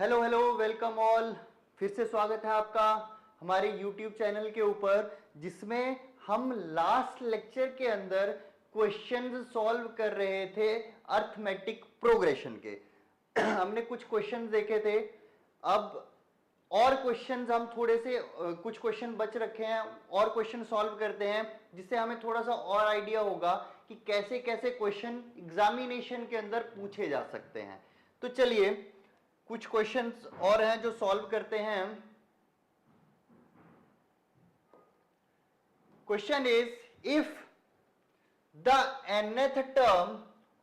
Hello hello, welcome all. फिर से स्वागत है आपका हमारे YouTube चैनल के ऊपर, जिसमें हम लास्ट लेक्चर के अंदर क्वेश्चंस सॉल्व कर रहे थे अर्थमेटिक प्रोग्रेशन के। हमने कुछ क्वेश्चंस देखे थे। अब और क्वेश्चंस हम थोड़े से कुछ क्वेश्चन बच रखे हैं, और क्वेश्चन सॉल्व करते हैं, जिससे हमें थोड़ा सा और आइडिया होगा कि कैसे कैसे क्वेश्चन एग्जामिनेशन के अंदर पूछे जा सकते हैं। तो चलिए कुछ क्वेश्चंस और हैं जो सॉल्व करते हैं। Question is, if the nth term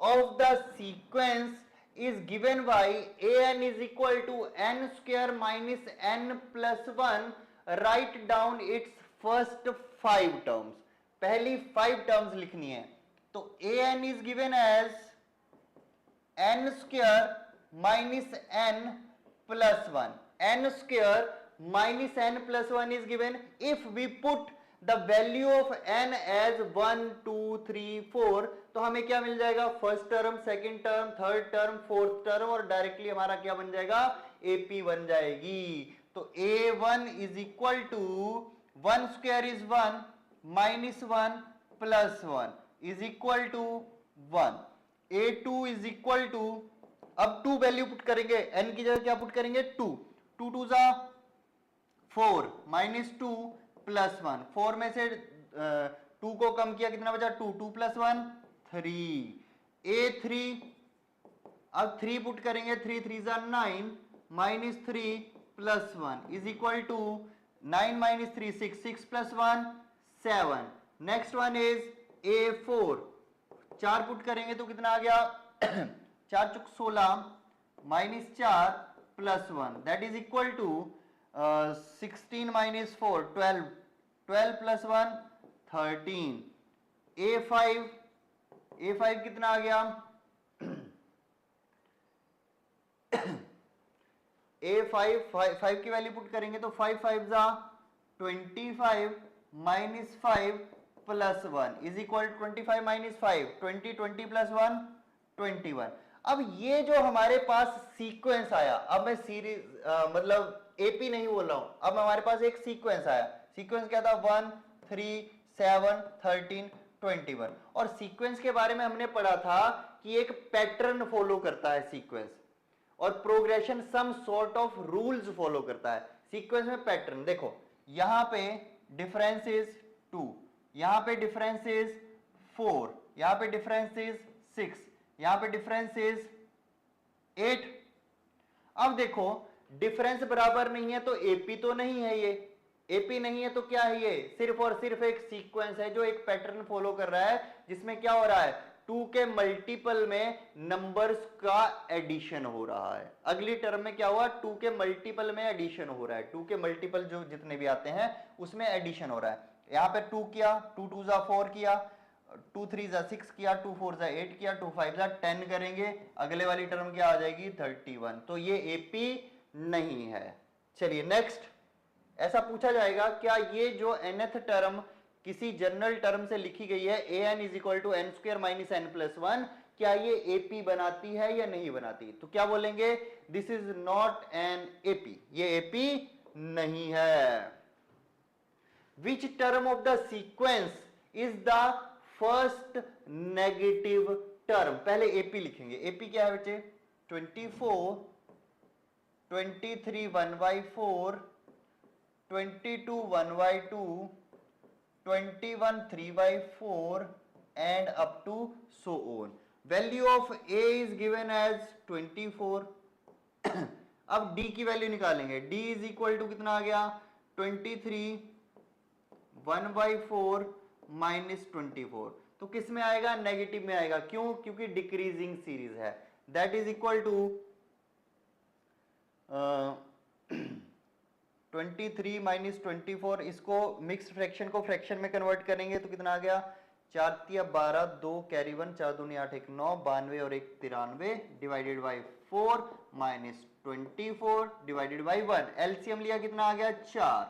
of the sequence is given by an is equal to n square minus n plus 1, write down its first 5 terms। पहली 5 terms लिखनी है। तो an is given as n square minus n plus 1, n square minus n plus 1 is given। if we put the value of n as 1 2 3 4, तो हमें क्या मिल जाएगा? First term, second term, third term, fourth term, और directly हमारा क्या बन जाएगा? एपी बन जाएगी। तो a1 is equal to 1 square is 1 minus 1 plus 1 is equal to 1। a2 is equal to, अब 2 वैल्यू पुट करेंगे, n की जगह क्या पुट करेंगे? 2, 2 2 जा 4 माइनस 2 प्लस 1, 4 में से 2 को कम किया, कितना बचा? 2, 2 प्लस 1 3। a3, अब 3 पुट करेंगे, 3 3 जा 9 minus 3 plus 1 is equal to 9 minus 3 6, 6 plus 1 7। Next one is a4, 4 put करेंगे तो कितना आ गया? 4 चुक 16 minus 4 plus 1 that is equal to 16 minus 4 12, 12 plus 1 13। a5 कितना आ गया? a5 5 की वैल्यू पुट करेंगे तो 5 5 जा 25 minus 5 plus 1 is equal 25 minus 5 20, 20 plus 1 21। अब ये जो हमारे पास सीक्वेंस आया, अब मैं सीरीज मतलब एपी नहीं बोल रहा हूं, अब हमारे पास एक सीक्वेंस आया। सीक्वेंस क्या था? 1 3 7 13 21। और सीक्वेंस के बारे में हमने पढ़ा था कि एक पैटर्न फॉलो करता है सीक्वेंस, और progression some sort of rules follow करता है। सीक्वेंस में पैटर्न देखो, यहां पे डिफरेंस इज 2, यहां पे डिफरेंस इज 4, यहां पे डिफरेंस इज 6, यहां पे डिफरेंस इज 8। अब देखो डिफरेंस बराबर नहीं है तो एपी तो नहीं है, ये एपी नहीं है तो क्या है? ये सिर्फ और सिर्फ एक सीक्वेंस है जो एक पैटर्न फॉलो कर रहा है, जिसमें क्या हो रहा है? 2 के मल्टीपल में नंबर्स का एडिशन हो रहा है। अगली टर्म में क्या हुआ? 2 के मल्टीपल में एडिशन हो रहा है। 2 के मल्टीपल जो जितने भी आते हैं उसमें एडिशन हो रहा है। यहां पे 2 किया, 2 2 जा 4 किया, 2 3 जा 6 किया, 2 4 जा 8 किया, 2 5 जा 10 करेंगे, अगले वाली टर्म क्या आ जाएगी? 31। तो ये एपी नहीं है। चलिए नेक्स्ट, ऐसा पूछा जाएगा क्या ये जो nth टर्म किसी जनरल टर्म से लिखी गई है an is equal to N square minus N plus 1, क्या ये एपी बनाती है या नहीं बनाती? तो क्या बोलेंगे? This is not an AP, ये एपी नहीं है। Which term of the sequence is the first negative term? पहले एपी लिखेंगे। एपी क्या है बच्चे? 24 23 1/4, 22 1/2, 21 3/4 and up to so on। Value of a is given as 24। अब d की वैल्यू निकालेंगे। d इज इक्वल टू कितना आ गया? 23 1/4 माइनस 24। तो किस में आएगा? नेगेटिव में आएगा। क्यों? क्योंकि डिक्रीजिंग सीरीज है। That is equal to 23 minus 24, इसको मिक्स फ्रैक्शन को फ्रैक्शन में कन्वर्ट करेंगे तो कितना आ गया? 4 तिया 12, 2 कैरी 1, 4 दूनी 8, 1 9, 92 और 1 93 divided by 4 minus 24 divided by 1। LCM लिया, कितना आ गया? 4।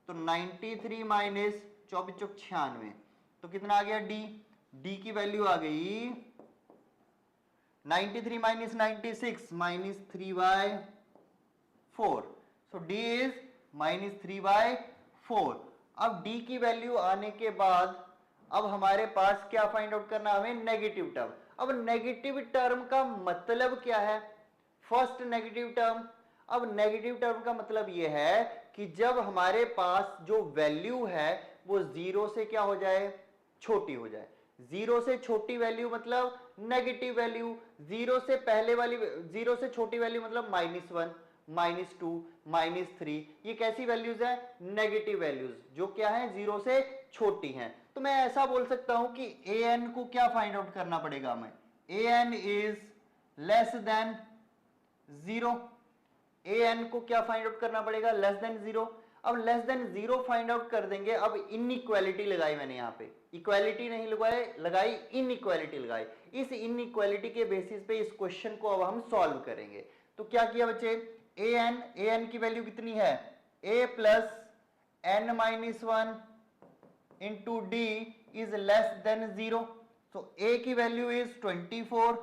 तो 93 माइनस 24 चौक 96, तो कितना आ गया? डी की वैल्यू आ गई 93 minus 96 minus 3/4 4, so d is -3/4। अब d की वैल्यू आने के बाद अब हमारे पास क्या फाइंड आउट करना, हमें नेगेटिव टर्म। अब नेगेटिव टर्म का मतलब क्या है, फर्स्ट नेगेटिव टर्म। अब नेगेटिव टर्म का मतलब यह है कि जब हमारे पास जो वैल्यू है वो 0 से क्या हो जाए, छोटी हो जाए। 0 से छोटी वैल्यू मतलब नेगेटिव वैल्यू, 0 से पहले वाली, 0 से छोटी वैल्यू मतलब -1, -2, -3, ये कैसी वैल्यूज है, नेगेटिव वैल्यूज, जो क्या है 0 से छोटी हैं। तो मैं ऐसा बोल सकता हूं कि an को क्या फाइंड आउट करना पड़ेगा हमें, an is less than 0। an को क्या फाइंड आउट करना पड़ेगा, लेस देन 0। अब लेस देन 0 फाइंड आउट कर देंगे। अब इनइक्वालिटी लगाई मैंने यहां पे, इक्वालिटी नहीं लगाई, इनइक्वालिटी लगाई। इस इनइक्वालिटी के बेसिस पे इस क्वेश्चन को अब हम सॉल्व करेंगे। तो क्या किया बच्चे, an की वैल्यू कितनी है, a plus n-1 into d is less than 0। तो a की वैल्यू इज 24,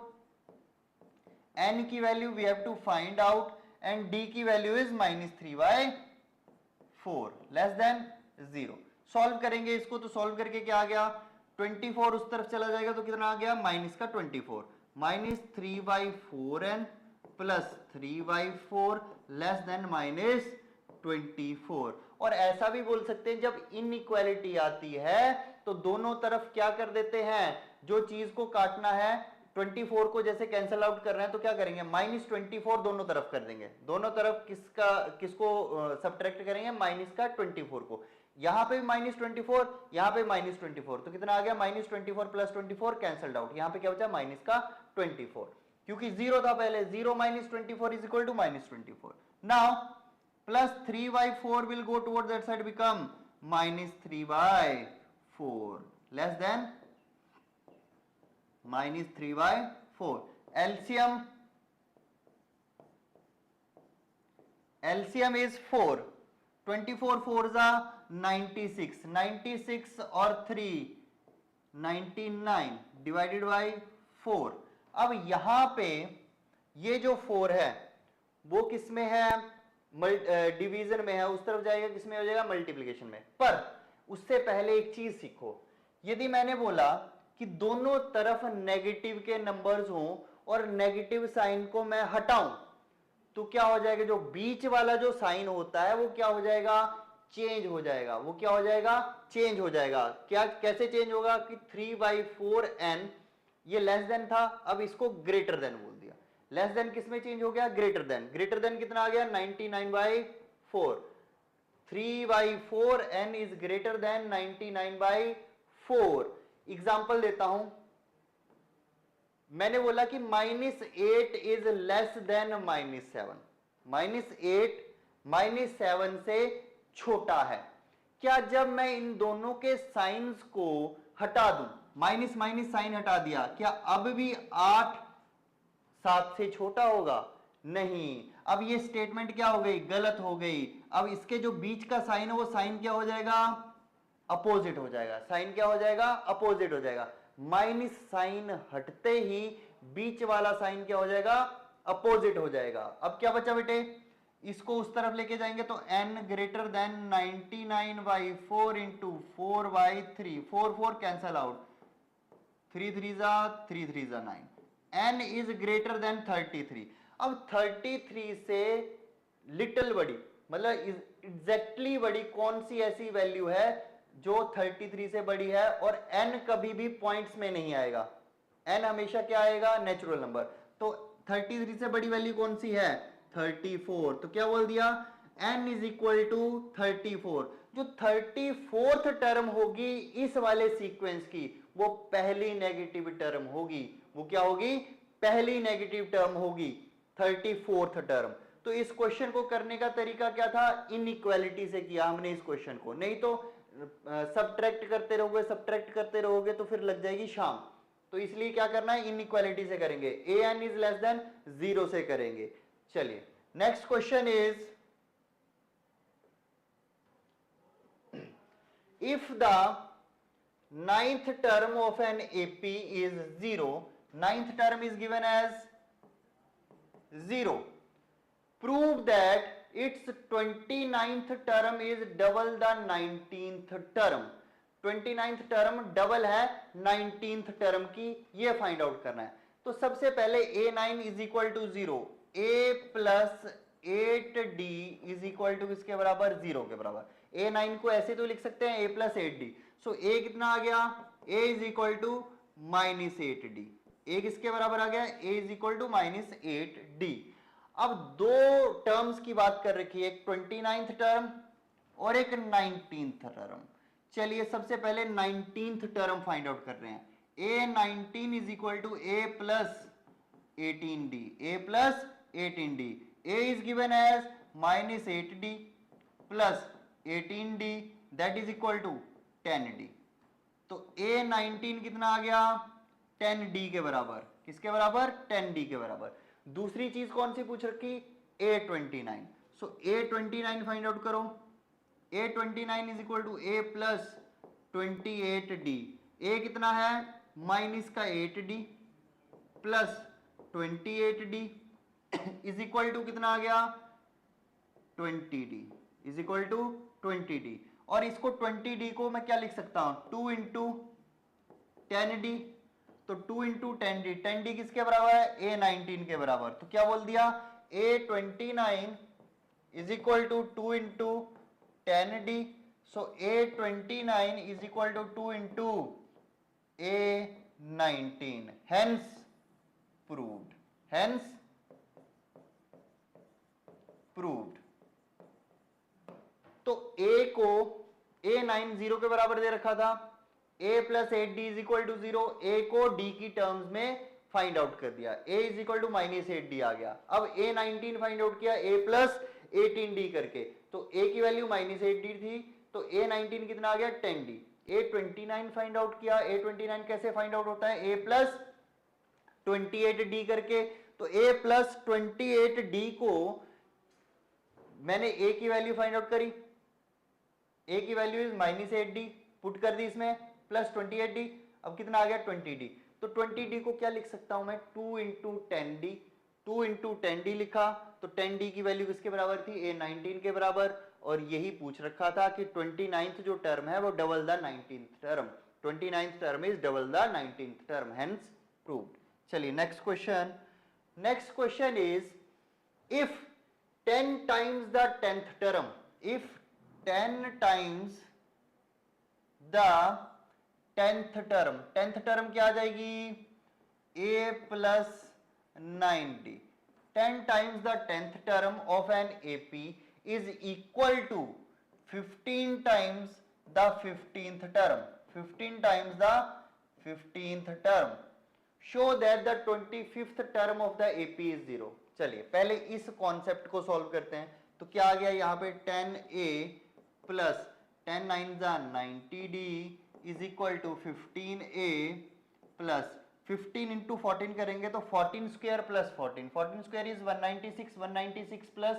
n की value we have to find out, and d की value is -3/4 less than 0। Solve करेंगे इसको, तो सॉल्व करके क्या आ गया, 24 उस तरफ चला जाएगा तो कितना आ गया, -24, -3/4n प्लस 3/4 लेस देन -24। और ऐसा भी बोल सकते हैं जब इनइक्वालिटी आती है तो दोनों तरफ क्या कर देते हैं, जो चीज को काटना है 24 को जैसे कैंसिल आउट कर रहे हैं तो क्या करेंगे, -24 दोनों तरफ कर देंगे। दोनों तरफ किसको सब्ट्रैक्ट करेंगे, -24 को। यहां पे -24, यहां पे -24, तो कितना आ गया, -24 प्लस 24 कैंसिल्ड आउट, यहां पे क्या बचा, -24, क्योंकि 0 था पहले, 0 -24 is equal to -24। Now plus 3/4 will go towards that side, become -3/4 less than -3/4। LCM is 4, 24 4s are 96, 96 और 3 99 डिवाइडेड बाई 4। अब यहां पे ये जो 4 है वो किसमें है, डिवीजन में है, उस तरफ जाएगा किसमें हो जाएगा, मल्टीप्लिकेशन में। पर उससे पहले एक चीज सीखो, यदि मैंने बोला कि दोनों तरफ नेगेटिव के नंबर्स हों और नेगेटिव साइन को मैं हटाऊं तो क्या हो जाएगा, जो बीच वाला जो साइन होता है वो क्या हो जाएगा, चेंज हो जाएगा। वो क्या हो जाएगा, चेंज हो जाएगा। क्या, कैसे चेंज होगा कि 3/4n ये लेस देन था, अब इसको ग्रेटर देन बोल दिया। लेस देन किस में चेंज हो गया, ग्रेटर देन। ग्रेटर देन कितना आ गया, 99/4। 3/4n is greater than 99/4। Example देता हूं, मैंने बोला कि -8 इज लेस देन -7, -8 -7 से छोटा है। क्या जब मैं इन दोनों के साइंस को हटा दूं, माइनस माइनस साइन हटा दिया, क्या अब भी 8 7 से छोटा होगा, नहीं। अब ये स्टेटमेंट क्या हो गई, गलत हो गई। अब इसके जो बीच का साइन है वो साइन क्या हो जाएगा, अपोजिट हो जाएगा। साइन क्या हो जाएगा, अपोजिट हो जाएगा। माइनस साइन हटते ही बीच वाला साइन क्या हो जाएगा, अपोजिट हो जाएगा। अब क्या बचा बेटे, इसको उस तरफ लेके जाएंगे तो n greater than 99/4 into 4/3, 4 4 cancel out, 3 3 जा 9, n इज ग्रेटर देन 33। अब 33 से लिटिल बड़ी मतलब एग्जैक्टली बड़ी कौन सी ऐसी वैल्यू है जो 33 से बड़ी है, और n कभी भी पॉइंट्स में नहीं आएगा, n हमेशा क्या आएगा, नेचुरल नंबर। तो 33 से बड़ी वैल्यू कौन सी है, 34। तो क्या बोल दिया, n इज इक्वल टू 34। जो 34th टर्म होगी इस वाले सीक्वेंस की वो पहली नेगेटिव टर्म होगी। वो क्या होगी, पहली नेगेटिव टर्म होगी, 34th टर्म। तो इस क्वेश्चन को करने का तरीका क्या था, इनइक्वालिटी से किया हमने इस क्वेश्चन को, नहीं तो सब्ट्रैक्ट करते रहोगे तो फिर लग जाएगी शाम। तो इसलिए क्या करना है, इनइक्वालिटी से करेंगे, an इज लेस देन 0 से करेंगे। चलिए next question is, if the ninth term of an AP is 0, ninth term is given as 0, prove that it's 29th term is double the 19th term. 29th term double है 19th term की, ये find out करना है। तो सबसे पहले a9 is equal to 0, a plus 8d is equal to किसके बराबर, 0 के बराबर। a9 को ऐसे तो लिख सकते हैं a plus 8d। So a कितना आ गया, a is equal to minus 8d। a किसके बराबर आ गया, a is equal to minus 8d। अब दो टर्म्स की बात कर रखी है, एक 29th टर्म और एक 19th टर्म। चलिए सबसे पहले 19th टर्म फाइंड आउट कर रहे हैं। a19 is equal to a plus 18d, a plus 18d। a is given as minus 8d plus 18d that is equal to 10d। तो a19 कितना आ गया, 10d के बराबर। किसके बराबर, 10d के बराबर। दूसरी चीज कौन सी पूछ रखी, a29। सो a29 फाइंड आउट करो। a29 is equal to a plus 28d। a कितना है, माइनस का 8d plus 28d is equal to कितना आ गया, 20d is equal to 20d। और इसको 20d को मैं क्या लिख सकता हूं, 2 इंटू 10d। तो 2 इंटू 10d, 10d किसके बराबर है, a19 के बराबर। तो क्या बोल दिया, a29 is equal to 2 into 10d। So a29 is equal to 2 into a19, hence proved, hence proved. तो a को a9 0 के बराबर दे रखा था, a plus 8d is equal to 0। a को d की टर्म्स में फाइंड आउट कर दिया, a is equal to minus 8d आ गया। अब a19 फाइंड आउट किया a प्लस 18d करके, तो a की वैल्यू माइनस 8d थी, तो a19 कितना आ गया, 10d। a29 फाइंड आउट किया, a29 कैसे फाइंड आउट होता है, a प्लस 28d करके। तो a प्लस 28d को मैंने a की वैल्यू फाइंड आउट करी, a की value is minus 8d, put कर दी इसमें, प्लस 28d। अब कितना आ गया, 20d। तो 20d को क्या लिख सकता हूं मैं, 2 इंटू 10d। 2 इंटू 10d लिखा, तो 10d की वैल्यू किसके बराबर थी, a19 के बराबर। और यही पूछ रखा था कि 29th जो टर्म है वो double the 19th term, 29th term is double the 19th term, hence proved. चलिए next question. Next question is, if 10 times the 10th term, if 10 times the 10th term, 10th term क्या आ जाएगी, a plus 9d। 10 times the 10th term of an AP is equal to 15 times the 15th term, 15 times the 15th term। Show that the 25th term of the AP is 0। चलिए पहले इस concept को solve करते हैं। तो क्या आ गया यहाँ पे, 10a plus 10 9 90d is equal to 15a plus 15 into 14 करेंगे तो 14 square plus 14, 14 square is 196, 196 plus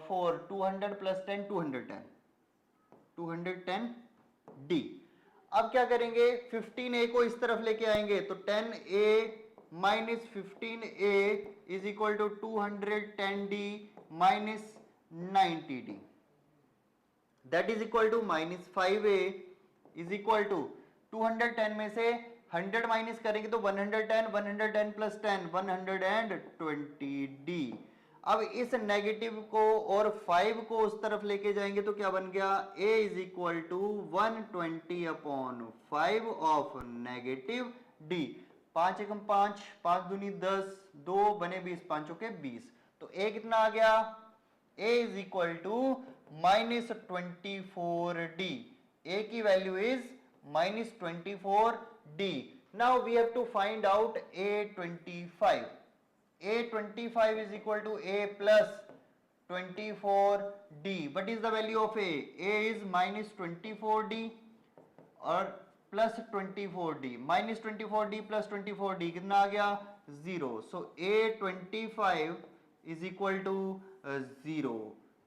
4 200 plus 10 210, 210d। अब क्या करेंगे, 15a को इस तरफ लेके आएंगे, तो 10a minus 15a is equal to 210d minus 90d, that is equal to minus 5a is equal to 210 में से 100 माइनस करेंगे तो 110, 110 प्लस 10 120d। अब इस नेगेटिव को और 5 को उस तरफ लेके जाएंगे तो क्या बन गया, a is equal to 120 upon 5 of negative d। 5 एकम 5, 5 दूनी 10, 2 बने 20, 5 के 20। तो a कितना आ गया, a is equal to minus 24d। a की value is minus 24d। Now we have to find out a25। a25 is equal to a plus 24d. What is the value of a? A is minus 24d और plus 24d, minus 24d plus 24d कितना आ गया, 0। So a25 is equal to 0।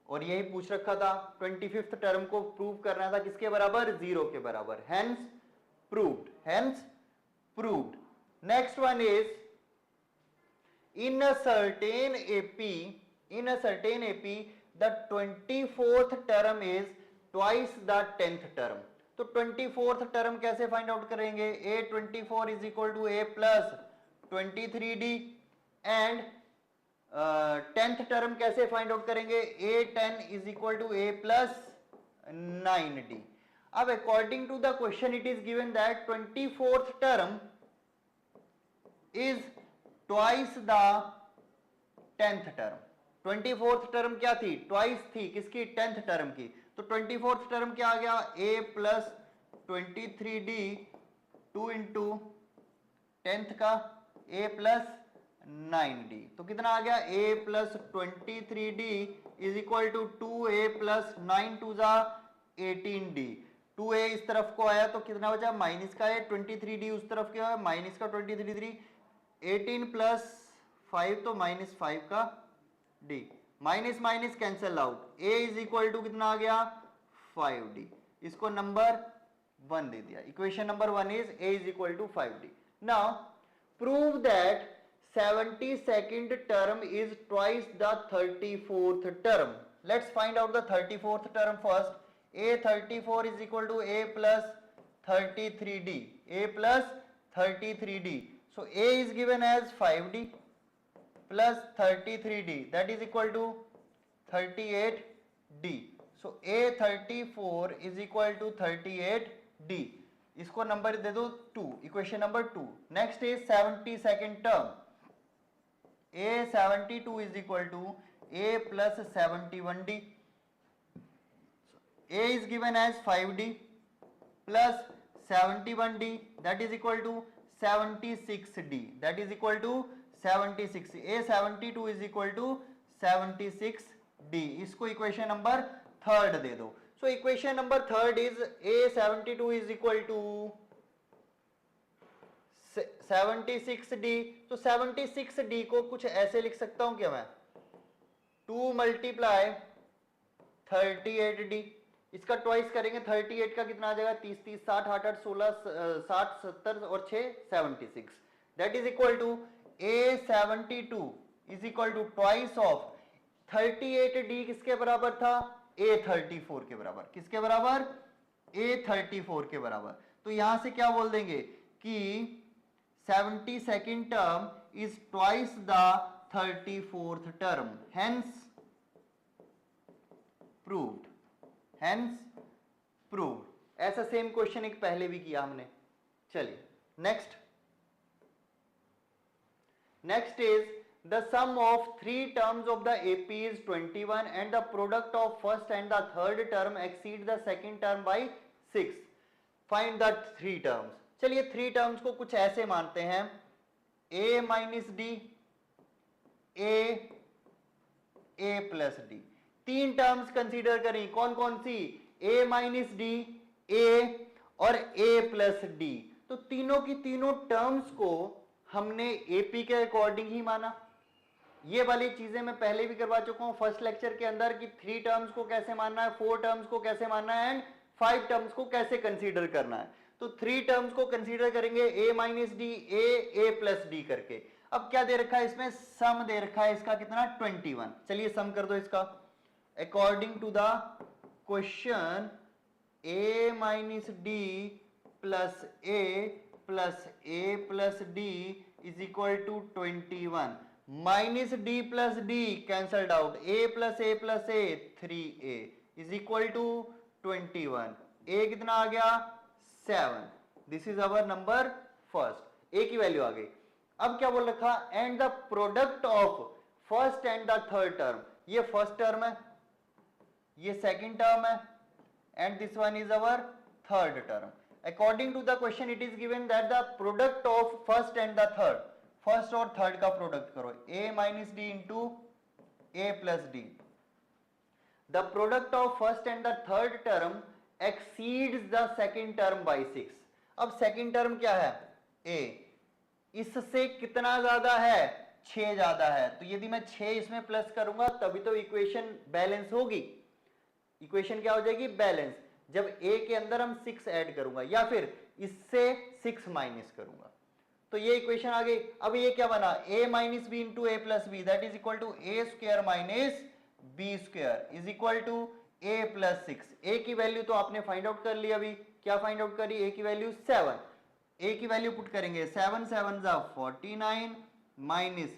और यही पूछ रखा था, 25th term को प्रूव करना था किसके बराबर, 0 के बराबर, hence proved, hence proved। Next one is, in a certain AP the 24th term is twice the 10th term. तो 24th टर्म कैसे फाइंड आउट करेंगे? A24 is equal to A plus 23D and 10th term कैसे find out करेंगे? A10 is equal to A plus 9D। अब according to the question it is given that 24th term is twice the 10th term. 24th term क्या थी? Twice थी किसकी? 10th term की। तो 24th term क्या आ गया? A plus 23D 2 into 10th का A प्लस 9D। तो कितना आ गया? A plus 23D is equal to 2A plus 9 two जा 18D। 2A इस तरफ को आया तो कितना बचा? माइनस का है। 23D उस तरफ क्या है? माइनस का 23 18 प्लस 5 तो माइनस 5 का D। Minus minus cancel out. A is equal to कितना आ गया? 5D। इसको नंबर 1 दे दिया। Equation number 1 is A is equal to 5D। Now prove that 72nd term is twice the 34th term. Let's find out the 34th term first. A34 is equal to A plus 33D. A plus 33D. So A is given as 5D plus 33D, that is equal to 38D. So A34 is equal to 38D. इसको number दे दो 2, equation number 2। Next is 72nd term. A72 is equal to A plus 71D. A is given as 5D plus 71D, that is equal to 76D, that is equal to 76। A72 is equal to 76D। इसको equation number 3 दे दो। So equation number 3 is A72 is equal to 76D। तो 76D को कुछ ऐसे लिख सकता हूं क्या मैं? 2 मल्टीप्लाई 38D। इसका ट्वाइस करेंगे 38 का कितना आ जाएगा? 30 30 60 8 8 16 60 70 और 6 76। That is equal to A72 is equal to twice of 38D किसके बराबर था? A34 के बराबर। किसके बराबर? A34 के बराबर। तो यहां से क्या बोल देंगे कि 72nd term is twice the 34th term, hence proved. Hence proved. ऐसा सेम क्वेश्चन एक पहले भी किया हमने। चलिए next is the sum of 3 terms of the AP is 21 and the product of first and the third term exceed the second term by 6. Find the 3 terms. चलिए 3 terms को कुछ ऐसे मानते हैं A minus D, A plus D। 3 terms consider करें। कौन कौन सी? A minus D, A और A plus D। तो तीनों की तीनों टर्म्स को हमने AP के अकॉर्डिंग ही माना। ये वाली चीजें मैं पहले भी करवा चुका हूं फर्स्ट लेक्चर के अंदर कि 3 टर्म्स को कैसे मानना है, 4 टर्म्स को कैसे मानना है एंड 5 टर्म्स को कैसे कंसीडर करना है। तो 3 टर्म्स को कंसीडर करेंगे A minus D, A plus D करके। अब क्या दे रखा है इसमें? सम दे रखा है इसका कितना? 21। चलिए सम कर दो इसका। According to the question A minus D plus A plus D is equal to 21। Minus D plus D cancelled out. A plus A 3A is equal to 21। A कितना आ गया? 7। This is our number first. A की value आ गई। अब क्या बोल रखा? And the product of first and the third term. ये फर्स्ट टर्म है, ये सेकंड टर्म है and this one is our third term. According to the question it is given that the product of first and the third, first और third का product करो। A minus D into A plus D. The product of first and the third term exceeds the second term by 6। अब second term क्या है? A। इससे कितना ज्यादा है? 6 ज्यादा है। तो यदि मैं 6 इसमें प्लस करूंगा तभी तो इक्वेशन बैलेंस होगी। इक्वेशन क्या हो जाएगी? बैलेंस। जब A के अंदर हम 6 ऐड करूंगा या फिर इससे 6 माइनस करूंगा तो ये इक्वेशन आ गई। अब ये क्या बना? A minus B into A plus B that is equal to A square minus B square is equal to A plus 6। A की वैल्यू तो आपने फाइंड आउट कर ली, अभी क्या फाइंड आउट करी, ए की वैल्यू 7। ए की वैल्यू पुट करेंगे 7 7 जा 49 minus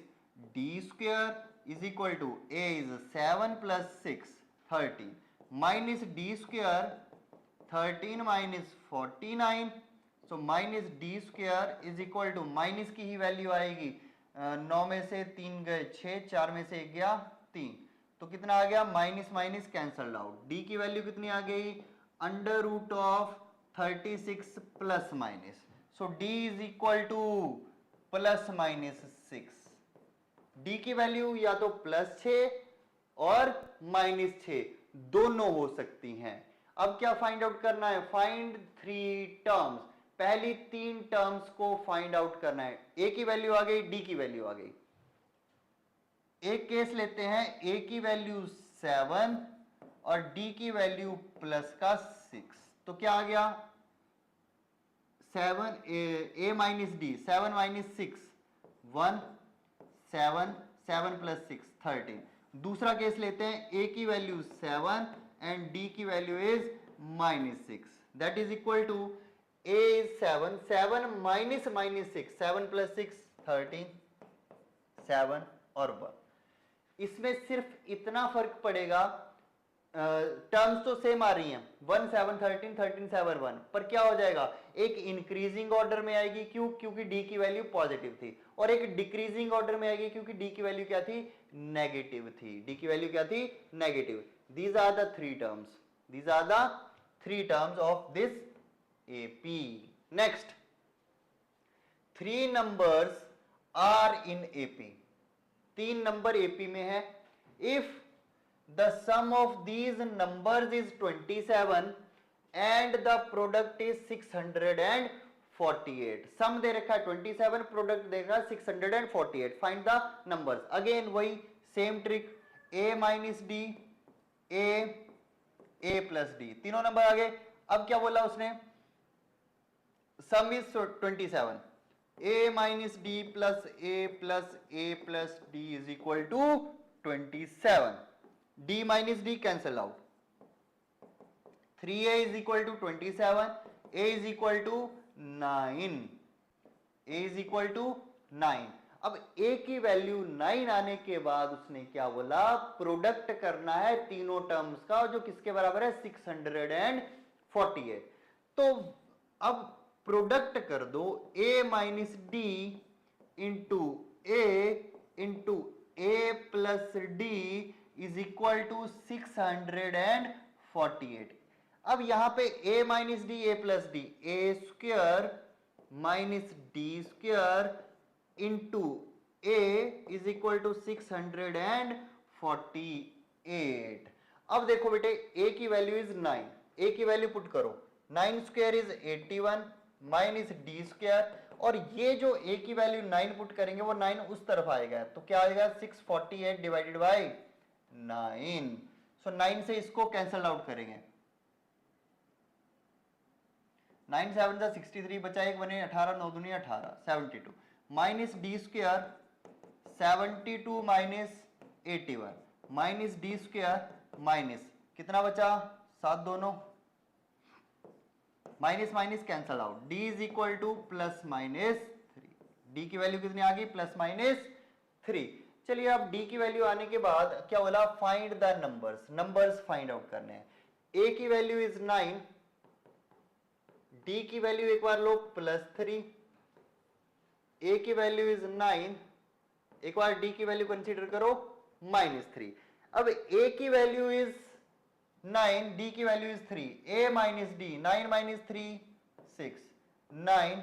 D square is equal to A is 7 plus 6 13 minus D square 13 minus 49, so minus D square is equal to minus की ही वैल्यू आएगी 9 में से 3 गए 6, 4 में से 1 गया 3, तो कितना आ गया, minus minus cancelled out. D की वैल्यू कितनी आ गई, under root of 36 plus minus, so D is equal to plus minus 6। D की वैल्यू या तो प्लस 6 और माइनस 6 दोनों हो सकती हैं। अब क्या फाइंड आउट करना है, फाइंड 3 टर्म्स, पहली 3 टर्म्स को फाइंड आउट करना है। ए की वैल्यू आ गई, डी की वैल्यू आ गई। एक केस लेते हैं, ए की वैल्यू 7 और डी की वैल्यू प्लस का 6, तो क्या आ गया 7 A minus D, 7 minus 6 1 7 7 plus 6 13। दूसरा केस लेते हैं, ए की वैल्यू 7 एंड डी की value is minus 6, that is equal to A is 7 7 minus minus 6 7 plus 6 13 7 और 1। इसमें सिर्फ इतना फर्क पड़ेगा, टर्म्स तो सेम आ रही हैं 1 7 13 13 7 1, पर क्या हो जाएगा, एक इंक्रीजिंग ऑर्डर में आएगी, क्यों, क्योंकि डी की वैल्यू पॉजिटिव थी, और एक डिक्रीजिंग ऑर्डर में आएगी क्योंकि डी की वैल्यू क्या थी, नेगेटिव थी। डी की वैल्यू क्या थी, negative. These are the 3 terms, these are the 3 terms of this AP. Next, 3 numbers are in AP, 3 number AP में है। If the sum of these numbers is 27 and the product is 648, sum दे रखा है 27, product दे रखा है 648, find the numbers. Again वही same trick, a minus D, a plus D, तीनों नंबर आ गए। अब क्या बोला उसने, sum is 27, a minus D plus a plus D is equal to 27, d minus d cancel out, 3a is equal to 27, a is equal to 9, a is equal to 9। अब a की value 9 आने के बाद उसने क्या बोला, product करना है तीनों टर्म्स का, जो किसके बराबर है 648। तो अब प्रोडक्ट कर दो a minus D into a plus D is equal to 648। अब यहां पे a minus D, a plus D, a square minus D square into a is equal to 648। अब देखो बेटे, a की वैल्यू इज 9, a की वैल्यू पुट करो, 9 square is 81 minus D square, और ये जो a की वैल्यू 9 पुट करेंगे वो 9 उस तरफ आएगा, तो क्या आएगा 648 डिवाइडेड बाई 9, सो 9 से इसको कैंसल आउट करेंगे, 9 7 जा 63, बचा एक बने 18 9 दूनी 18 72 minus D square 72 minus 81 minus D square minus कितना बचा 7 दोनों, minus minus cancel out, d is equal to plus minus 3, d की वैल्यू कितनी आ गई प्लस माइनस 3। चलिए अब d की वैल्यू आने के बाद क्या बोला, find the numbers, numbers find out करने हैं। a की वैल्यू इज 9, d की वैल्यू एक बार लो प्लस 3, a की वैल्यू इज 9, एक बार d की वैल्यू कंसीडर करो माइनस 3। अब a की वैल्यू इज 9, d की value is 3, a minus D, 9 minus 3 6, 9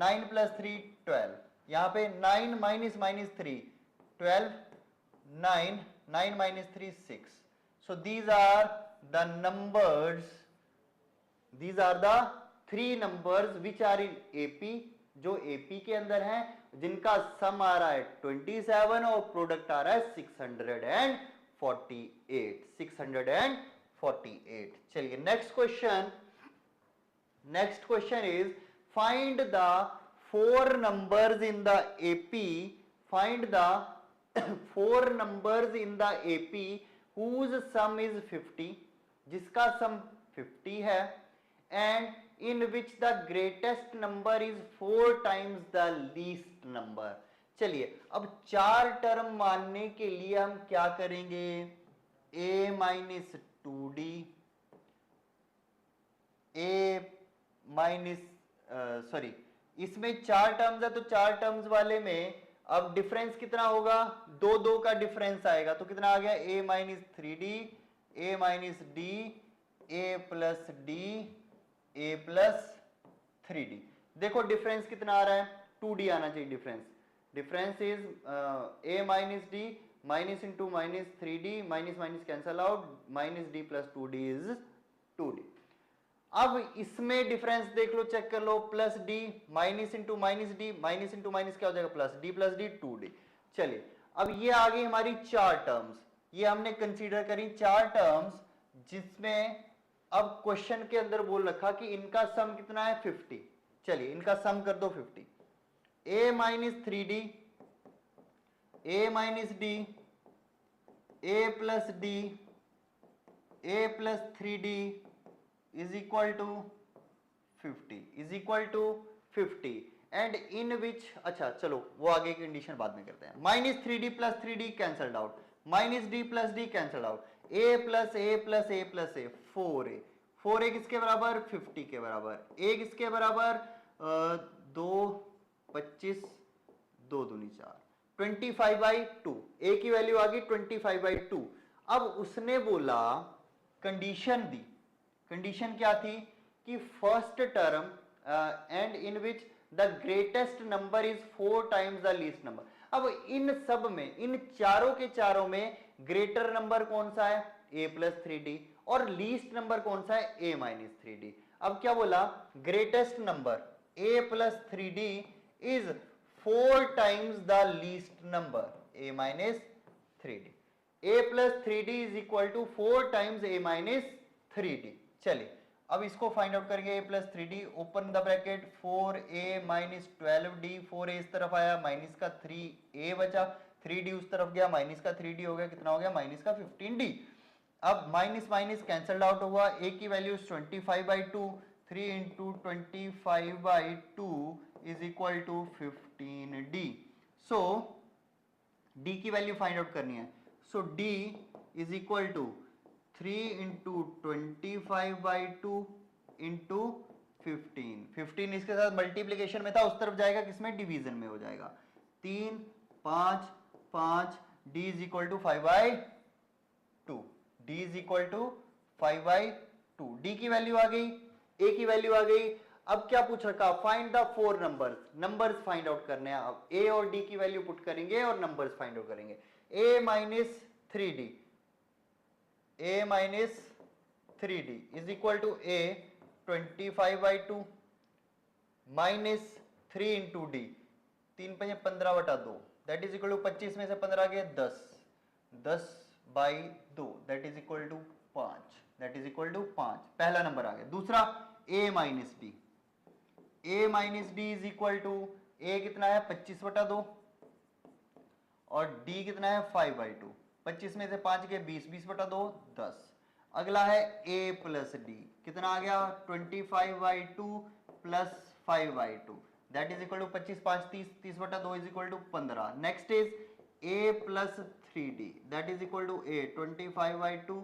9 plus 3 12, यहां पे 9 minus minus 3 12, 9 9 minus 3 6। So these are the numbers, these are the 3 numbers which are in AP, जो AP के अंदर हैं, जिनका सम आ रहा है 27 और प्रोडक्ट आ रहा है 648। चलिए next question, next question is find the 4 numbers in the AP, find the 4 numbers in the AP whose sum is 50, जिसका सम 50 है, and in which the greatest number is 4 times the least number. चलिए अब 4 term मानने के लिए हम क्या करेंगे, a minus 2d, a minus sorry इसमें 4 टर्म्स है तो 4 टर्म्स वाले में अब डिफरेंस कितना होगा, 2 का डिफरेंस आएगा, तो कितना आ गया, a minus 3d, a minus d, a plus d, a plus 3d. देखो डिफरेंस कितना आ रहा है, 2d आना चाहिए difference. Difference is a minus d minus into minus 3d, minus minus cancel out, minus d plus 2d is 2d. अब इसमें difference देख लो, चेक कर लो, plus D minus into minus D, minus into minus क्या हो जाएगा, plus D 2d. चलिए अब ये आ गई हमारी 4 टर्म्स, ये हमने कंसीडर करी 4 टर्म्स, जिसमें अब क्वेश्चन के अंदर बोल रखा कि इनका सम कितना है 50. चलिए इनका सम कर दो 50. a minus 3d, a minus D, a plus D, a plus 3d is equal to 50, is equal to 50, and in which, अच्छा चलो वो आगे की कंडीशन बाद में करते हैं. Minus 3d plus 3d cancelled out, minus d plus d cancelled out, a plus a plus a plus a 4a, 4a किसके बराबर, 50 के बराबर, a किसके बराबर 2 25 2 दूनी 4, 25/2, a की वैल्यू आ गई 25/2. अब उसने बोला कंडीशन दी, कंडीशन क्या थी कि first term and in which the greatest number is 4 times the least number. अब इन सब में, इन चारों के चारों में ग्रेटर नंबर कौन सा है, a प्लस 3d, और लीस्ट नंबर कौन सा है, a माइनस 3d. अब क्या बोला, greatest number a plus 3d is 4 times the least number a minus 3d. a plus 3d is equal to 4 times a minus 3d. चलिए अब इसको फाइंड आउट करेंगे, a plus 3d, open the bracket, 4a minus 12d, 4a इस तरफ आया, minus का 3a बचा, 3d उस तरफ गया, माइनस का 3d हो गया, कितना हो गया, माइनस का 15d. अब माइनस माइनस कैंसल्ड आउट हुआ, a की value 25/2, 3 into 25/2 is equal to 15d. So d की वैल्यू फाइंड आउट करनी है, so d is equal to 3 into 25/2 into 15. 15 इसके साथ मल्टीप्लीकेशन में था, उस तरफ जाएगा किसमें, डिवीजन में हो जाएगा, 3 5 5, d is equal to 5/2, d is equal to 5/2. d की वैल्यू आ गई, a की वैल्यू आ गई. अब क्या पूछ रखा, find the 4 numbers, numbers find out करने हैं. अब a और d की वैल्यू पुट करेंगे और नंबर्स फाइंड आउट करेंगे. a minus 3d, a minus 3d is equal to a 25/2 minus 3 into D, 3 5 15/2, that is equal to 25 में से 15 गए 10, 10/2 that is equal to 5, that is equal to 5. पहला number आ गया. दूसरा a minus D, a minus D is equal to, a कितना है 25/2 और d कितना है 5/2, 25 में से 5 के 20, 20/2 10. अगला है a प्लस डी, कितना आ गया 25/2 plus 5/2, that is equal to 25 5 30, 30/2 is equal to 15. Next is a plus 3d, that is equal to a 25/2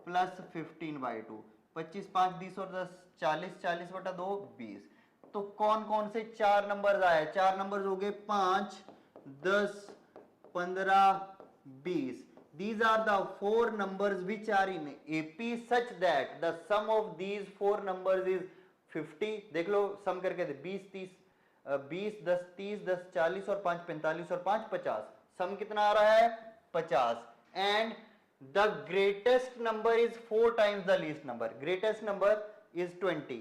plus 15/2, 25 5 30 और 10 40, 40/2 20. तो कौन कौन से 4 नंबर आए, 4 नंबर हो गए 5 10 15 20. These are the 4 numbers which are in AP such that the sum of these 4 numbers is 50. देख लो सम करके दे, 20 30 20 10 30 10 40 और 5 45 और 5 50. सम कितना आ रहा है 50. And the greatest number is 4 times the least number. Greatest number is 20.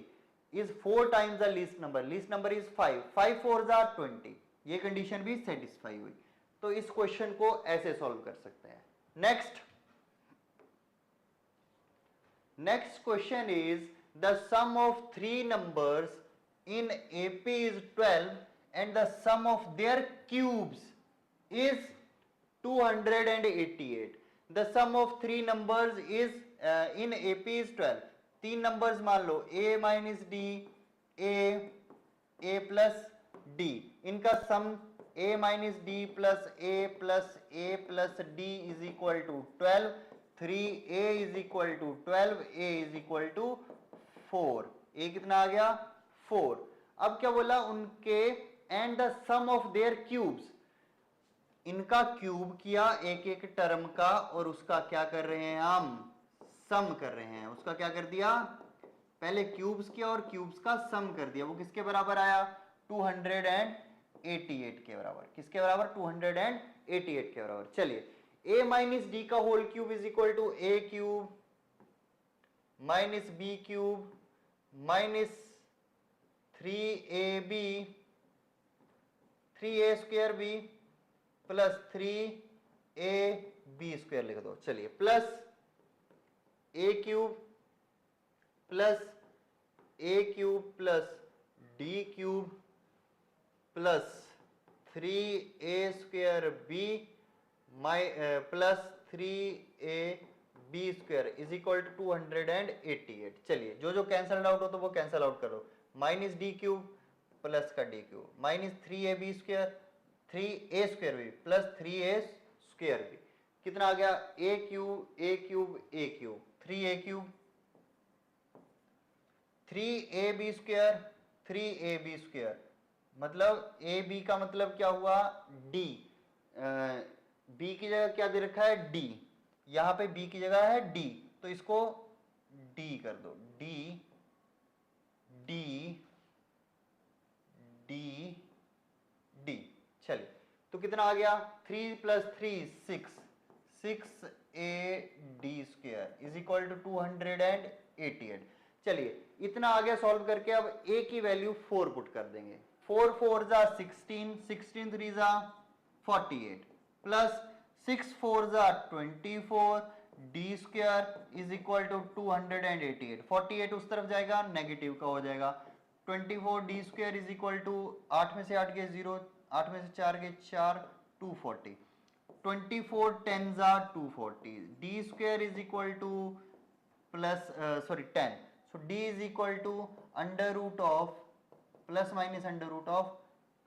Is 4 times the least number. Least number is 5. 5 4s are 20. ये condition भी satisfy हुई. तो इस क्वेश्चन को ऐसे सॉल्व कर सकते हैं. Next question is the sum of 3 numbers in AP is 12 and the sum of their cubes is 288. The sum of three numbers is in AP is 12। तीन नंबर्स मान लो a minus D, a plus D, इनका sum a minus D plus a plus D is equal to 12। 3a is equal to 12, a is equal to 4। a कितना आ गया 4। अब क्या बोला उनके and the sum of their cubes, इनका cube किया एक एक टर्म का और उसका क्या कर रहे हैं हम सम कर रहे हैं। उसका क्या कर दिया, पहले क्यूब्स किया और क्यूब्स का सम कर दिया। वो किसके बराबर आया 288 के बराबर। किसके बराबर 288 के बराबर। चलिए a माइनस डी का whole cube is equal to a cube minus B cube minus 3ab 3a square b plus 3ab square लिख दो। चलिए plus a cube plus a cube plus d cube plus 3a square b plus 3ab square is equal to 288। चलिए जो जो cancel out हो तो वो cancel out करो। माइनस डी क्यूब प्लस का D cube minus 3ab square 3a square भी plus 3a square भी कितना आ गया a cube 3a cube 3ab square 3ab square मतलब ab का मतलब क्या हुआ d, b की जगह क्या दे रखा है d, यहां पे b की जगह है d तो इसको d कर दो। d d d d। चलिए तो कितना आ गया 3 plus 3 6a d square is equal to 288। चलिए इतना आ गया सॉल्व करके। अब a की वैल्यू 4 पुट कर देंगे। 4 4 जा 16, 16 3 जा 48 प्लस 6 4 जा 24 d square is equal to 288। 48 उस तरफ जाएगा नेगेटिव का हो जाएगा। 24 d square is equal to 8 में से 8 गए 0, 8 में से 4 गए 4, 240। 24 10 जा 240 d square is equal to plus 10। So d is equal to under root of plus minus under root of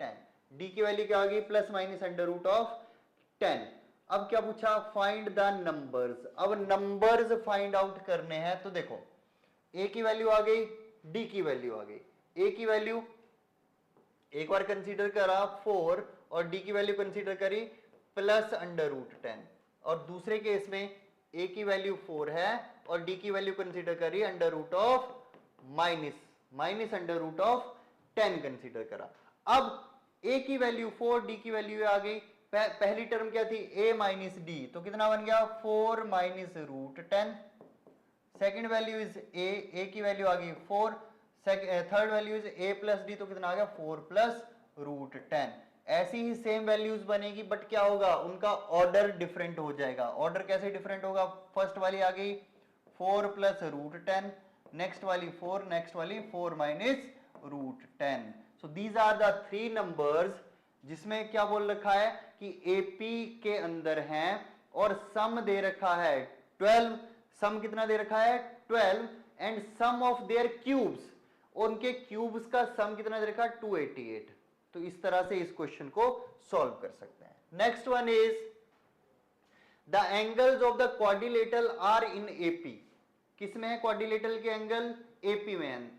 10। d की वैल्यू क्या आ गई plus minus under root of 10। अब क्या पूछा फाइंड द नंबर्स। अब नंबर्स फाइंड आउट करने हैं तो देखो a की वैल्यू आ गई d की वैल्यू आ गई। a की वैल्यू एक बार कंसीडर करा 4 और d की वैल्यू कंसीडर करी प्लस अंडर रूट 10 और दूसरे केस में a की वैल्यू 4 है और d की वैल्यू कंसीडर करी under root of minus under root of 10 consider करा। अब a की वैल्यू 4 d की वैल्यू आ गई। पहली टर्म क्या थी a माइनस डी तो कितना बन गया 4 minus root 10। Second value is a की वैल्यू आ गई 4। Third value is a plus D तो कितना आ गया 4 प्लस रूट 10। ऐसी ही सेम वैल्यूज बनेगी बट क्या होगा उनका ऑर्डर डिफरेंट हो जाएगा। ऑर्डर कैसे डिफरेंट होगा, फर्स्ट वाली आ गई 4 प्लस रूट 10, नेक्स्ट वाली 4, नेक्स्ट वाली 4 minus root 10। So these are the three numbers जिसमें क्या बोल रखा है कि एपी के अंदर हैं और सम दे रखा है 12। सम कितना दे रखा है 12 and sum of their cubes, उनके क्यूब्स का सम कितना दे रखा है 288। तो इस तरह से इस क्वेश्चन को सॉल्व कर सकते हैं। Next one is the angles of the quadrilateral are in AP. किसमें है क्वाड्रिलेटरल के एंगल एपी में।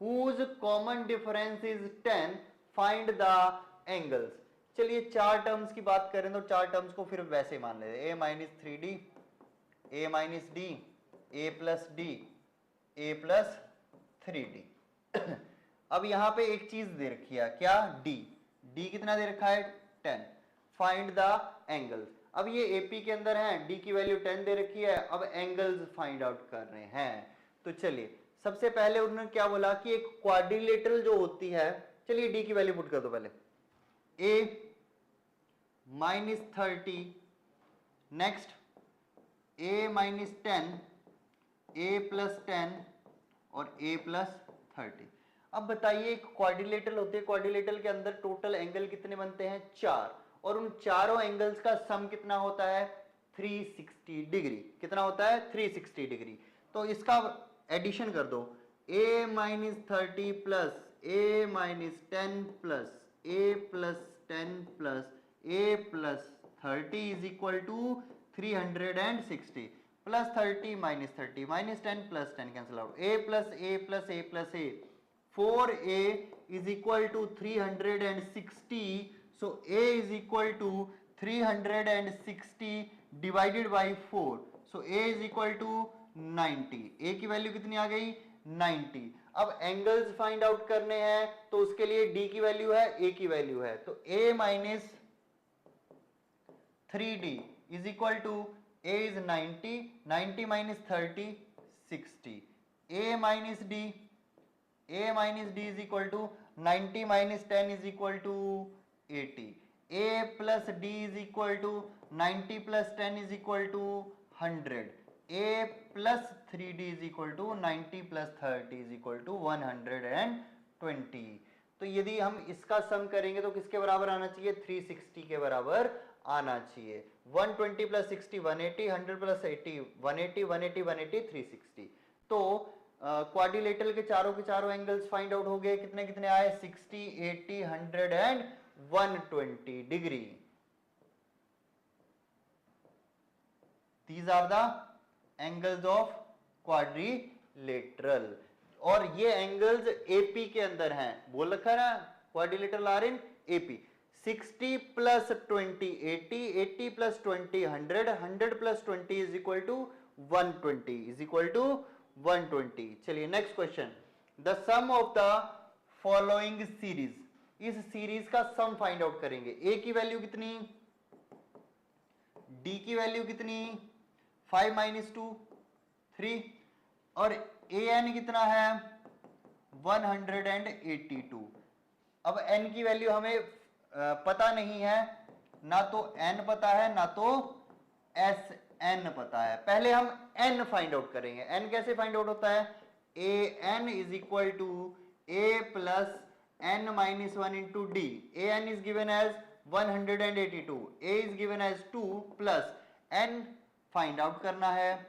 Whose common difference is 10 find the angles. चलिए चार टर्म्स की बात करें तो चार टर्म्स को फिर वैसे मान लेते हैं a minus 3d a minus D a plus D a plus 3d। अब यहां पे एक चीज दे रखी है क्या d कितना दे रखा है 10। Find the angles. अब ये AP के अंदर है d की वैल्यू 10 दे रखी है। अब एंगल्स फाइंड आउट कर रहे हैं। तो चलिए सबसे पहले उन्होंने क्या बोला कि एक क्वाड्रिलेटरल जो होती है, चलिए d की वैल्यू पुट कर दो पहले a minus 30, next a minus 10, a plus 10 और a प्लस 30। अब बताइए एक क्वाड्रिलेटरल होते हैं, क्वाड्रिलेटरल के अंदर टोटल एंगल कितने बनते हैं 4 और उन चारों एंगल्स का सम कितना होता है 360 डिग्री। कितना होता है? 360 डिग्री। तो इसका एडिशन कर दो, a minus 30 plus a minus 10 plus a plus 10 plus a plus 30 is equal to 360 plus 30 minus 10 plus 10 cancel out, a plus a plus a plus a, 4a is equal to 360, so a is equal to 360 divided by 4, so a is equal to 90। a की value कितनी आ गई? 90। अब angles find out करने हैं तो उसके लिए d की वैल्यू है, a की वैल्यू है, तो a minus 3d is equal to a is 90, 90 minus 30 60, a minus d is equal to 90 minus 10 is equal to 80, a plus d is equal to 90 plus 10 is equal to 100, a plus 3d is equal to 90 plus 30 is equal to 120। तो यदि हम इसका सम करेंगे तो किसके बराबर आना चाहिए? 360 के बराबर आना चाहिए। 120 plus 60 180, 100 plus 80 180, 180 180 360। तो क्वाड्रिलेटरल के चारों एंगल्स फाइंड आउट हो गए। कितने कितने आए? 60, 80, 100 and 120 degree. These are the angles of quadrilateral, और ये एंगल्स AP के अंदर हैं। बोल रखा है ना, quadrilateral are in AP। 60 plus 20 80, 80 plus 20 100, 100 plus 20 is equal to 120 is equal to 120। चलिए next question, the sum of the following series, इस सीरीज का सम फाइंड आउट करेंगे। a की वैल्यू कितनी? d की वैल्यू कितनी? 5 minus 2 3, और an कितना है? 182। अब n की वैल्यू हमें पता नहीं है, ना तो n पता है ना तो Sn पता है। पहले हम n फाइंड आउट करेंगे। n कैसे फाइंड आउट होता है? an is equal to a plus n minus 1 into D. an is given as 182, a is given as 2 plus n find out करना है।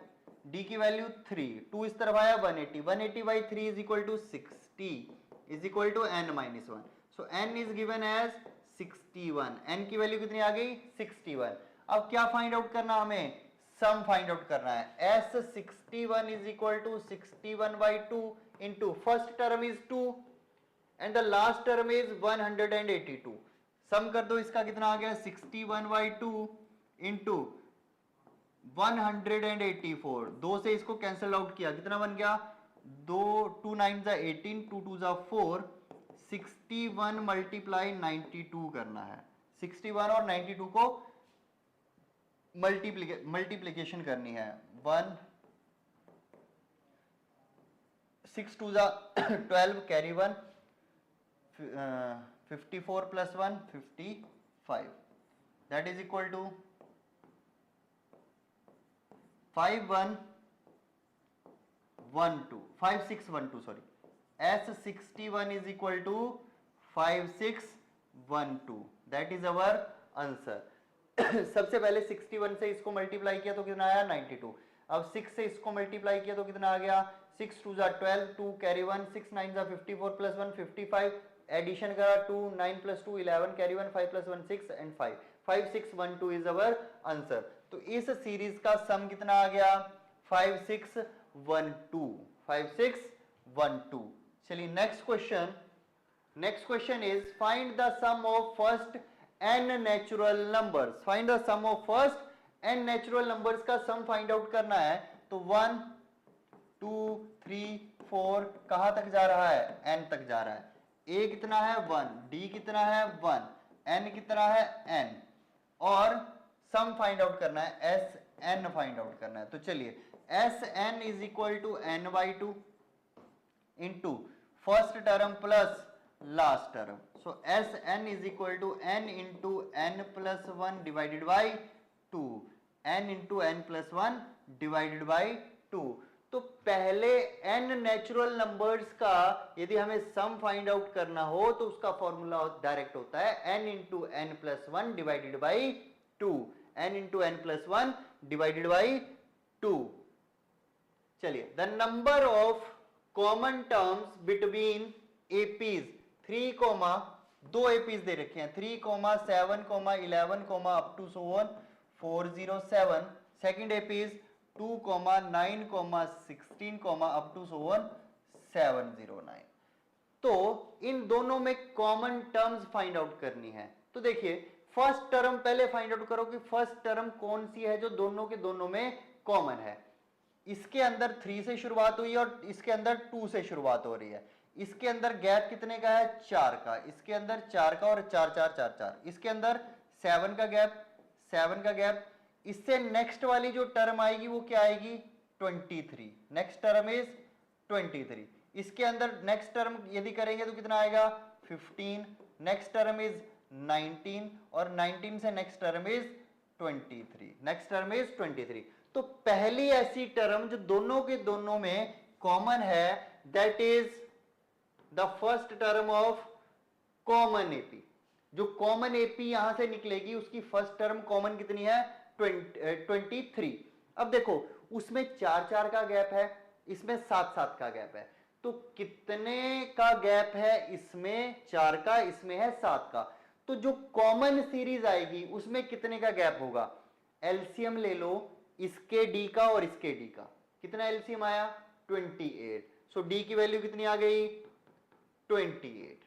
d की वैल्यू 3, 2 इस तरफ आया 180, 180 by 3 is equal to 60 is equal to n minus 1, so n is given as 61। n की value कितनी आ गई? 61। अब क्या फाइंड आउट करना हमें? सम फाइंड आउट करना है। S61 is equal to 61 by 2 into first term is 2 and the last term is 182। Sum कर दो, इसका कितना आ गया? 61 बाई 2 इंटू 184। 2 से इसको कैंसिल आउट किया, कितना बन गया? 2 9 जा 18, 2 2 जा 4, 61 मल्टीप्लाई 92 करना है। 61 और 92 को मल्टीप्लीकेशन करनी है। 1 6 2 जा 12 carry 1, 54 plus 1 55, that is equal to 5612 sorry, S61 is equal to 5612, that is our answer। सबसे पहले 61 से इसको मल्टीप्लाई किया तो कितना आया? 92। अब 6 से इसको मल्टीप्लाई किया तो कितना आ गया? 6 2 जा 12, 2 कैरी 1, 6 9 जा 54 प्लस 1 55, एडिशन करा 2 9 plus 2 11 carry 1, 5 plus 1 6 and 5, 5612 is our answer. तो इस सीरीज का सम कितना आ गया? 5612। चलिए next question is find the sum of first n natural numbers. Find the sum of first n natural numbers का सम फाइंड आउट करना है। तो 1 2 3 4 कहां तक जा रहा है? n तक जा रहा है। a कितना है? 1, d कितना है? 1, n कितना है? n, और सम फाइंड आउट करना है, Sn फाइंड आउट करना है। तो चलिए Sn is equal to n by 2 into first term plus last term, so Sn is equal to n into n plus 1 divided by 2, n into n plus 1 divided by 2। तो पहले n natural numbers का यदि हमें सम find out करना हो तो उसका formula direct होता है n into n plus 1 divided by 2, n into n plus 1 divided by 2। चलिए, the number of common terms between APs 3, दो एपीज दे रखे हैं 3, 7, 11, up to 407। Second APs 2, 9, 16, up to 709। तो इन दोनों में कॉमन टर्म्स फाइंड आउट करनी है। तो देखिए, फर्स्ट टर्म पहले फाइंड आउट करो कि फर्स्ट टर्म कौन सी है जो दोनों के दोनों में कॉमन है। इसके अंदर 3 से शुरुआत हुई और इसके अंदर 2 से शुरुआत हो रही है। इसके अंदर गैप कितने का है? 4 का। इसके अंदर 4 का और 4 4 4 4। इसके अंदर 7 का गैप, 7 का गैप। इससे नेक्स्ट वाली जो टर्म आएगी वो क्या आएगी? 23। Next term is 23। इसके अंदर नेक्स्ट टर्म यदि करेंगे तो कितना आएगा? 15। नेक्स्ट टर्म इज 19 और 19 से next term is 23। Next term is 23। तो पहली ऐसी टर्म जो दोनों के दोनों में कॉमन है, that is the first term of common AP. जो कॉमन एपी यहां से निकलेगी उसकी फर्स्ट टर्म कॉमन कितनी है? 23। अब देखो, उसमें 4 4 का गैप है, इसमें 7 7 का गैप है। तो कितने का गैप है? इसमें 4 का, इसमें है 7 का। तो जो कॉमन सीरीज आएगी उसमें कितने का गैप होगा? एलसीएम ले लो इसके डी का और इसके डी का। कितना एलसीएम आया? 28। सो डी की वैल्यू कितनी आ गई? 28।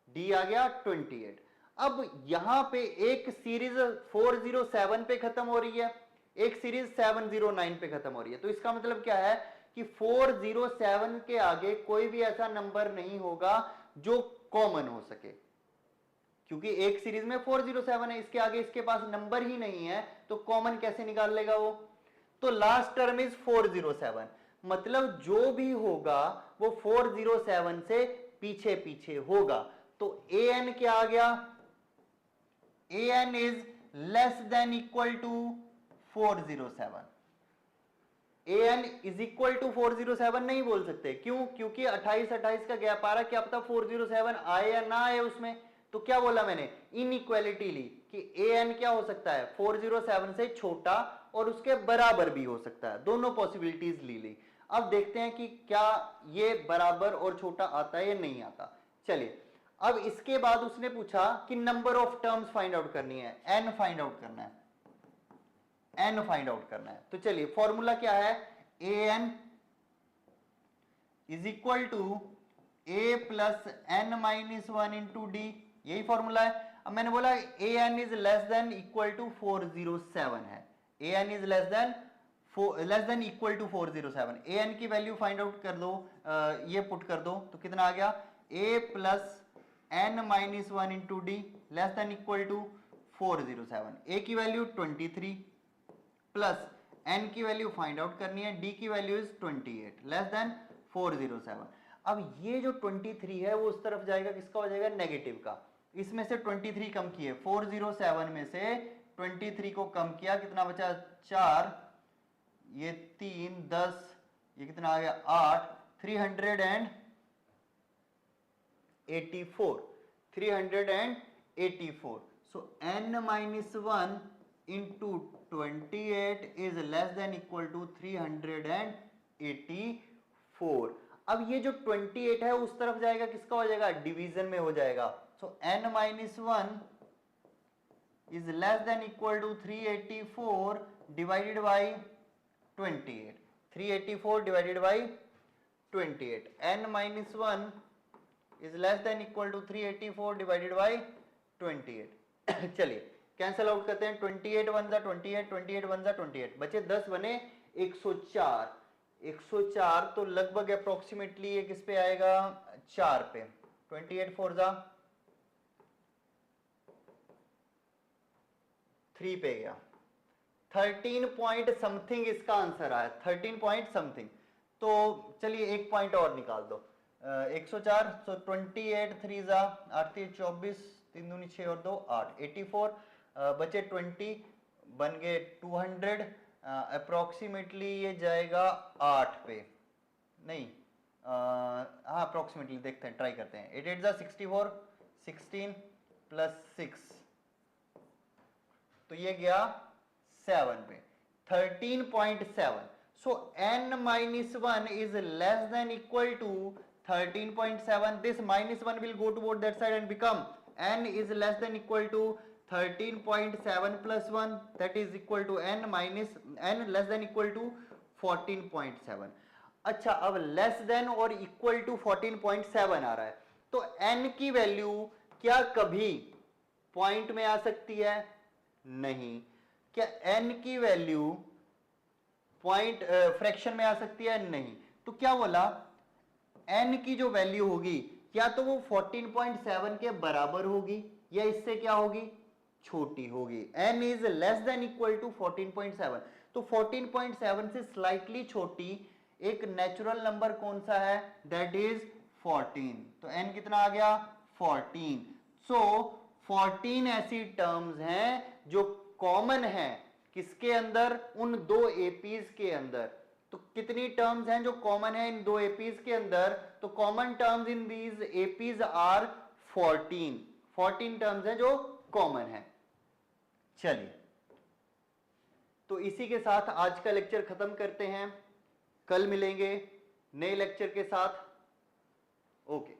डी आ गया 28। अब यहां पे एक सीरीज 407 पे खत्म हो रही है, एक सीरीज 709 पे खत्म हो रही है। तो इसका मतलब क्या है कि 407 के आगे कोई भी ऐसा नंबर नहीं होगा जो कॉमन हो सके, क्योंकि एक सीरीज में 407 है, इसके आगे इसके पास नंबर ही नहीं है, तो कॉमन कैसे निकाल लेगा वो? तो लास्ट टर्म इज 407, मतलब जो भी होगा वो 407 से पीछे पीछे होगा। तो an क्या आ गया? an is less than equal to 407। an is equal to 407 नहीं बोल सकते, क्यों? क्योंकि 28 28 का गैप आ रहा है, क्या पता 407 आए या ना आए उसमें। तो क्या बोला मैंने? इनइक्वालिटी ली कि an क्या हो सकता है? 407 से छोटा और उसके बराबर भी हो सकता है। दोनों पॉसिबिलिटीज ली। अब देखते हैं कि क्या ये बराबर और छोटा आता है या नहीं आता। चलिए, अब इसके बाद उसने पूछा कि number of terms find out करनी है, n फाइंड आउट करना है, n फाइंड आउट करना है। तो चलिए, फॉर्मूला क्या है? an is equal to a plus n minus 1 into D, यही फॉर्मूला है। अब मैंने बोला an is less than equal to 407 है, an is less than equal to 407। an की वैल्यू फाइंड आउट कर दो, ये पुट कर दो, तो कितना आ गया? a plus n minus 1 into D less than equal to 407। a की वैल्यू 23 प्लस n की वैल्यू फाइंड आउट करनी है, d की वैल्यू इज 28 लेस देन 407। अब ये जो 23 है वो उस तरफ जाएगा, किसका हो जाएगा? नेगेटिव का। इसमें से 23 कम किए, 407 में से 23 को कम किया, कितना बचा? 4, ये 3, 10, ये कितना आ गया? 8, 384। So n minus 1 into 28 is less than equal to 384। अब ये जो 28 है उस तरफ जाएगा, किसका हो जाएगा? डिवीजन में हो जाएगा। So n minus 1 is less than equal to 384 divided by 28। 384 divided by 28। n minus 1 is less than equal to 384 divided by 28। चलिए, कैंसल आउट करते हैं। 28 वन जा 28, 28 वन जा 28, बचे 10 बने 104। 104 तो लगभग अप्रोक्सीमेटली ये किस पे आएगा? 4 पे। 28 4 जा 3 पे गया। 13 पॉइंट समथिंग इसका आंसर आया, 13 पॉइंट समथिंग। तो चलिए एक पॉइंट और निकाल दो। 104, सो 28 3 जा 8 24, 3 दूनी 6 और 2 8, 84 बचे 20, बन गए 200। अप्रोक्सीमेटली ये जाएगा 8 पे, नहीं हाँ अप्रोक्सीमेटली देखते हैं, ट्राई करते हैं। 8 8 जा 64, 16 प्लस 6, तो ये गया 7 पे। 13.7. So n minus 1 is less than equal to 13.7. This minus 1 will go toward that side and become n is less than equal to 13.7 plus 1, that is equal to n minus n less than equal to 14.7. अच्छा, अब less than और equal to 14.7 आ रहा है, तो n की value क्या कभी point में आ सकती है? नहीं। क्या n की वैल्यू पॉइंट फ्रैक्शन में आ सकती है? नहीं। तो क्या बोला, n की जो वैल्यू होगी या तो वो 14.7 के बराबर होगी या इससे क्या होगी, छोटी होगी। n is less than equal to 14.7, तो 14.7 से स्लाइटली छोटी एक नेचुरल नंबर कौन सा है? That is 14। तो n कितना आ गया? 14। सो 14 ऐसी टर्म्स हैं जो कॉमन है किसके अंदर? उन दो एपीज के अंदर। तो कितनी टर्म्स हैं जो कॉमन है इन दो एपीज के अंदर? तो common terms in these APs are 14। 14 terms हैं जो कॉमन है। चलिए, तो इसी के साथ आज का लेक्चर खत्म करते हैं। कल मिलेंगे नए लेक्चर के साथ। ओके।